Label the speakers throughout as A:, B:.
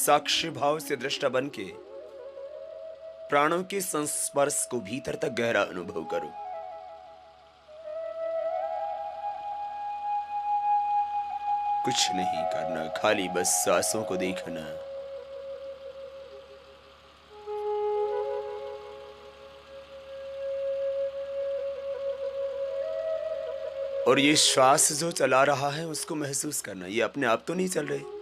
A: साक्षी भाव से दृष्टा बन के प्राणों के संस्पर्श को भीतर तक गहरा अनुभव करो। कुछ नहीं करना, खाली बस सांसों को देखना। और ये श्वास जो चला रहा है उसको महसूस करना। ये अपने आप तो नहीं चल रहे।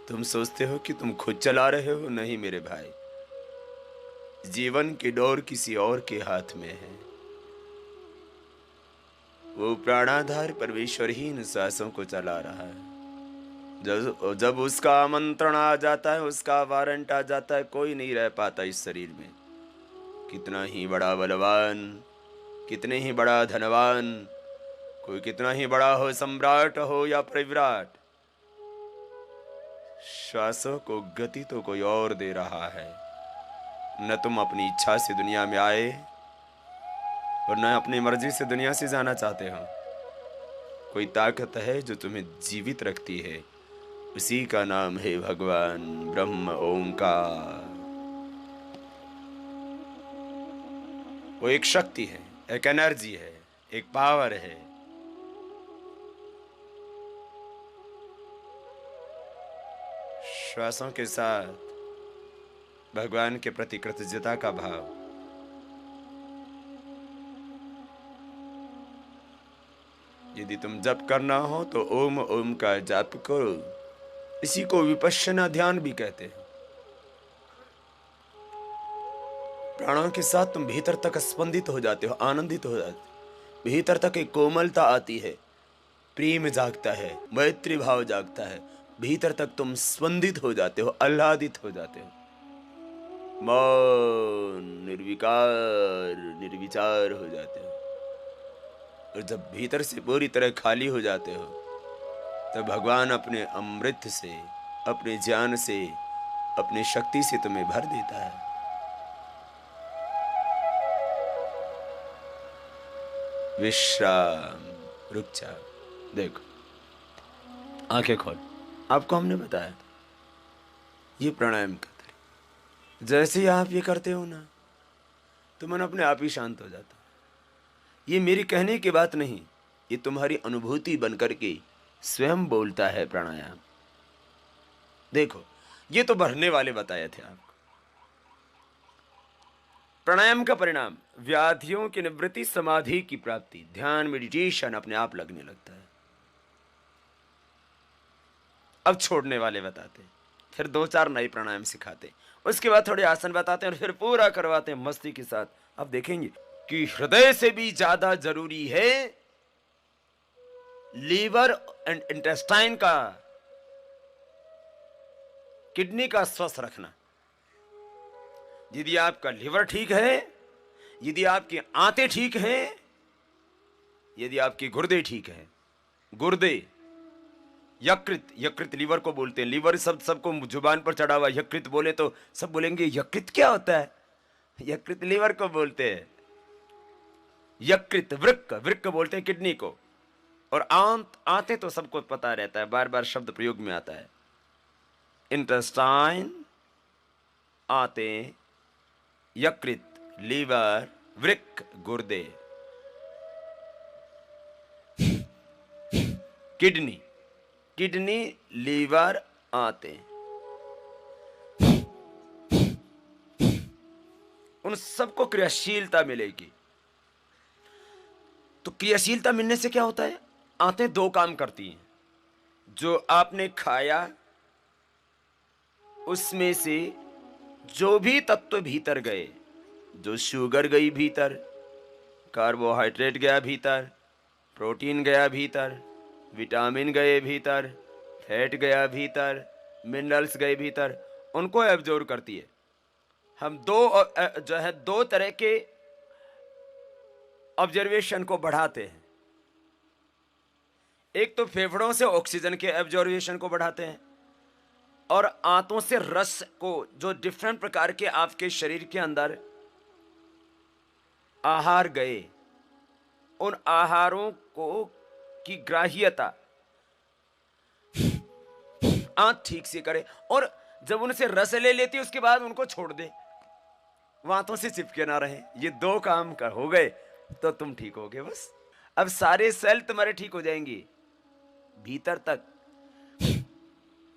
A: तुम सोचते हो कि तुम खुद चला रहे हो, नहीं मेरे भाई। जीवन की डोर किसी और के हाथ में है। वो प्राणाधार परमेश्वर ही इन सांसों को चला रहा है। जब उसका आमंत्रण आ जाता है, उसका वारंट आ जाता है, कोई नहीं रह पाता इस शरीर में। कितना ही बड़ा बलवान, कितने ही बड़ा धनवान, कोई कितना ही बड़ा हो, सम्राट हो या परिव्राट, श्वासों को गति तो कोई और दे रहा है। न तुम अपनी इच्छा से दुनिया में आए और न अपनी मर्जी से दुनिया से जाना चाहते हो। कोई ताकत है जो तुम्हें जीवित रखती है, उसी का नाम है भगवान ब्रह्म ओंकार। वो एक शक्ति है, एक एनर्जी है, एक पावर है। श्वासों के साथ भगवान के प्रति कृतज्ञता का भाव। यदि तुम जप करना हो तो ओम ओम का जाप करो। इसी को विपश्यना ध्यान भी कहते हैं। प्राणों के साथ तुम भीतर तक स्पंदित हो जाते हो, आनंदित हो जाते हो। भीतर तक एक कोमलता आती है, प्रेम जागता है, मैत्री भाव जागता है। भीतर तक तुम स्पंदित हो जाते हो, आह्लादित हो जाते हो। मौन, निर्विकार, निर्विचार हो जाते हो। और जब भीतर से पूरी तरह खाली हो जाते हो, तब भगवान अपने अमृत से, अपने ज्ञान से, अपनी शक्ति से तुम्हें भर देता है। विश्राम, रुक जा, देखो, आंखें खोल। आपको हमने बताया ये प्राणायाम का तरीका। जैसे ही आप ये करते हो ना, तो मन अपने आप ही शांत हो जाता है। ये मेरी कहने की बात नहीं, ये तुम्हारी अनुभूति बनकर के स्वयं बोलता है प्राणायाम। देखो, ये तो भरने वाले बताए थे आपको। प्राणायाम का परिणाम व्याधियों की निवृत्ति, समाधि की प्राप्ति, ध्यान, मेडिटेशन अपने आप लगने लगता है। अब छोड़ने वाले बताते हैं, फिर 2-4 नए प्राणायाम सिखाते, उसके बाद थोड़े आसन बताते हैं और फिर पूरा करवाते हैं मस्ती के साथ। अब देखेंगे कि हृदय से भी ज्यादा जरूरी है लीवर एंड इंटेस्टाइन का, किडनी का स्वस्थ रखना। यदि आपका लिवर ठीक है, यदि आपकी आंतें ठीक हैं, यदि आपके गुर्दे ठीक हैं, गुर्दे, यकृत, यकृत लीवर को बोलते हैं। लीवर शब्द सबको जुबान पर चढ़ा हुआ, यकृत बोले तो सब बोलेंगे यकृत क्या होता है। यकृत लीवर को बोलते हैं। यकृत, वृक्क, वृक्क बोलते हैं किडनी को। और आंतें तो सबको पता रहता है, बार बार शब्द प्रयोग में आता है। इंटेस्टाइन, आंतें, यकृत, लीवर, वृक्क, गुर्दे, किडनी, किडनी, लीवर, आंतें, उन सबको क्रियाशीलता मिलेगी। तो क्रियाशीलता मिलने से क्या होता है? आंतें 2 काम करती हैं। जो आपने खाया उसमें से जो भी तत्व भीतर गए, जो शुगर गई भीतर, कार्बोहाइड्रेट गया भीतर, प्रोटीन गया भीतर, विटामिन गए भीतर, फैट गया भीतर, मिनरल्स गए भीतर, उनको एब्जॉर्ब करती है। हम दो तरह के ऑब्जर्वेशन को बढ़ाते हैं। एक तो फेफड़ों से ऑक्सीजन के एब्जॉर्वेशन को बढ़ाते हैं, और आंतों से रस को, जो डिफरेंट प्रकार के आपके शरीर के अंदर आहार गए, उन आहारों को की ग्राह्यता आंत ठीक से करे। और जब उनसे रस ले लेती उसके बाद उनको छोड़ दे, वातों से चिपके ना रहे। ये 2 काम कर हो गए तो तुम ठीक होगे। बस अब सारे सेल तुम्हारे ठीक हो जाएंगे भीतर तक।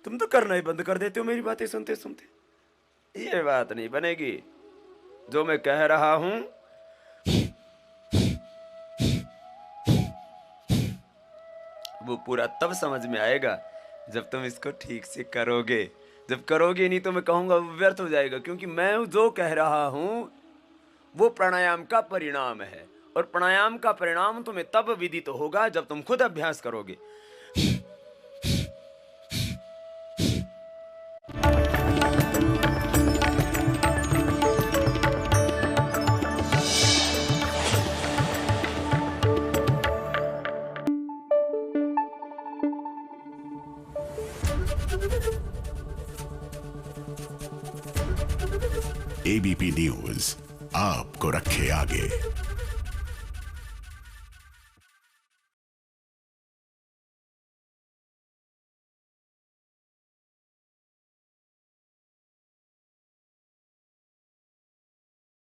A: तुम तो करना ही बंद कर देते हो मेरी बातें सुनते सुनते। ये बात नहीं बनेगी। जो मैं कह रहा हूं वो पूरा तब समझ में आएगा जब तुम इसको ठीक से करोगे। जब करोगे नहीं तो मैं कहूंगा वो व्यर्थ हो जाएगा, क्योंकि मैं जो कह रहा हूं वो प्राणायाम का परिणाम है, और प्राणायाम का परिणाम तुम्हें तब विदित होगा जब तुम खुद अभ्यास करोगे।
B: एबीपी न्यूज आपको रखे आगे।